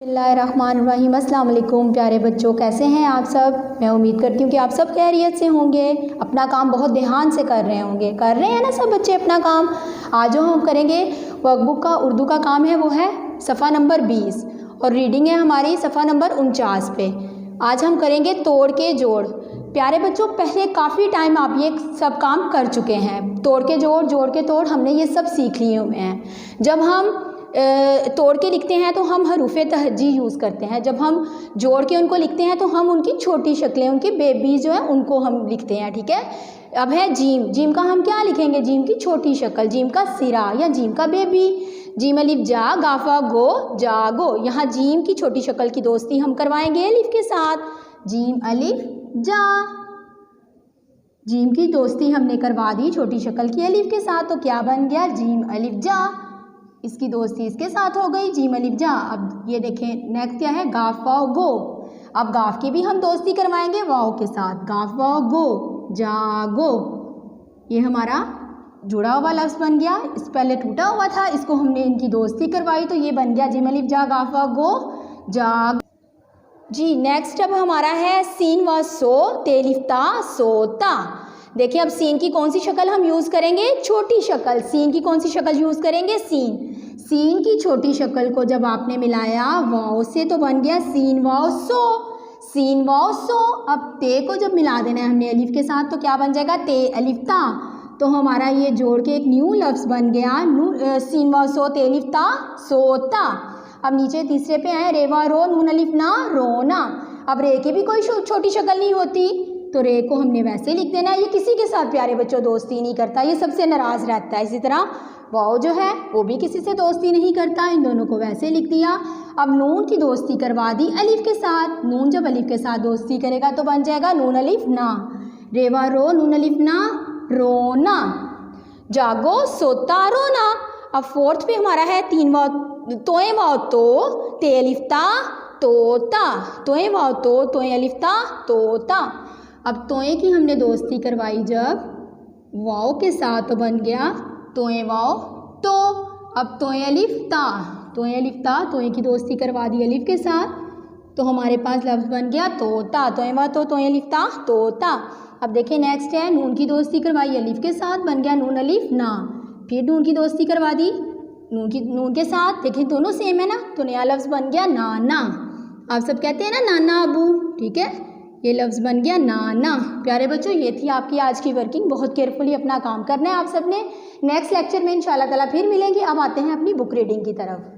बिस्मिल्लाहिर्रहमानिर्रहीम। अस्सलाम वालेकुम प्यारे बच्चों, कैसे हैं आप सब। मैं उम्मीद करती हूँ कि आप सब खैरियत से होंगे, अपना काम बहुत ध्यान से कर रहे होंगे। कर रहे हैं ना सब बच्चे अपना काम। आज जो हम करेंगे वर्कबुक का उर्दू का काम है वो है सफ़ा नंबर 20 और रीडिंग है हमारी सफ़ा नंबर 49 पे। आज हम करेंगे तोड़ के जोड़। प्यारे बच्चों, पहले काफ़ी टाइम आप ये सब काम कर चुके हैं। तोड़ के जोड़, जोड़ के तोड़, हमने ये सब सीख लिए हुए हैं। जब हम तोड़ के लिखते हैं तो हम हरूफ़े तहज्जी यूज़ करते हैं। जब हम जोड़ के उनको लिखते हैं तो हम उनकी छोटी शक्लें, उनकी बेबी जो है उनको हम लिखते हैं। ठीक है। अब है जीम। जीम का हम क्या लिखेंगे? जीम की छोटी शक्ल, जीम का सिरा या जीम का बेबी। जीम अलिफ जा, गाफा गो, जागो। यहाँ जीम की छोटी शक्ल की दोस्ती हम करवाएंगे अलिफ के साथ। जीम अलिफ जा, जीम की दोस्ती हमने करवा दी छोटी शक्ल की अलिफ के साथ, तो क्या बन गया? जीम अलिफ जा। इसकी दोस्ती इसके साथ हो गई, जीम अलिफ जा। अब ये देखें नेक्स्ट क्या है? गाफ वाओ गो। अब गाफ की भी हम दोस्ती करवाएंगे वाओ के साथ। गाफ वाओ गो, जागो। ये हमारा जुड़ा हुआ लफ्ज़ बन गया। इस पहले टूटा हुआ था, इसको हमने इनकी दोस्ती करवाई तो ये बन गया जीम अलिफ जा, गाफ वाओ गो, जाग। जी नेक्स्ट अब हमारा है सीन व सो, तेलिफ्ता सोता। देखिए अब सीन की कौन सी शक्ल हम यूज़ करेंगे? छोटी शक्ल। सीन की कौन सी शक्ल यूज़ करेंगे? सीन। सीन की छोटी शक्ल को जब आपने मिलाया वाओ से तो बन गया scene wow so, scene wow so. अब ते को जब मिला देना है हमने अलिफ के साथ तो क्या बन जाएगा? ते अलिफ ता। तो हमारा ये जोड़ के एक न्यू लफ्ज़ बन गया सीन वाओ सो तेलिफ ता सोता। अब नीचे तीसरे पे आए रेवा रो, नून अलिफ ना, रोना। अब रे की भी कोई छोटी शक्ल नहीं होती तो रे को हमने वैसे लिख देना है। ये किसी के साथ प्यारे बच्चों दोस्ती नहीं करता, ये सबसे नाराज़ रहता है। इसी तरह वाओ जो है वो भी किसी से दोस्ती नहीं करता, इन दोनों को वैसे लिख दिया। अब नून की दोस्ती करवा दी अलिफ के साथ। नून जब अलिफ के साथ दोस्ती करेगा तो बन जाएगा नून अलिफ ना। रेवा रो, नून अलिफ ना, रोना। जागो, सोता, रोना। अब फोर्थ पे हमारा है तीन वाओ, तोए वाओ तो, ते अलिफ ता, तोता। तोए वाओ तो, तोए अलिफ ता, तोता। अब तोए की हमने दोस्ती करवाई जब वाओ के साथ तो बन गया तोए वाओ तो। अब तोए अलिफ ता, तोए अलिफ ता, तोए की दोस्ती करवा दी अलिफ के साथ तो हमारे पास लफ्ज़ बन गया तोता। तोए वाओ तो, तोए अलिफ ता, तोता। अब देखिए नेक्स्ट है नून की दोस्ती करवाई अलिफ के साथ, बन गया नून अलिफ ना। फिर नून की दोस्ती करवा दी नून के साथ, देखिए दोनों सेम है ना, तो नया लफ्ज़ बन गया नाना। आप सब कहते हैं ना नाना अबू, ठीक है, ये लफ्ज़ बन गया नाना। प्यारे बच्चों, ये थी आपकी आज की वर्किंग। बहुत केयरफुली अपना काम करना है आप सब ने। नेक्स्ट लेक्चर में इंशाल्लाह ताला फिर मिलेंगे। अब आते हैं अपनी बुक रीडिंग की तरफ।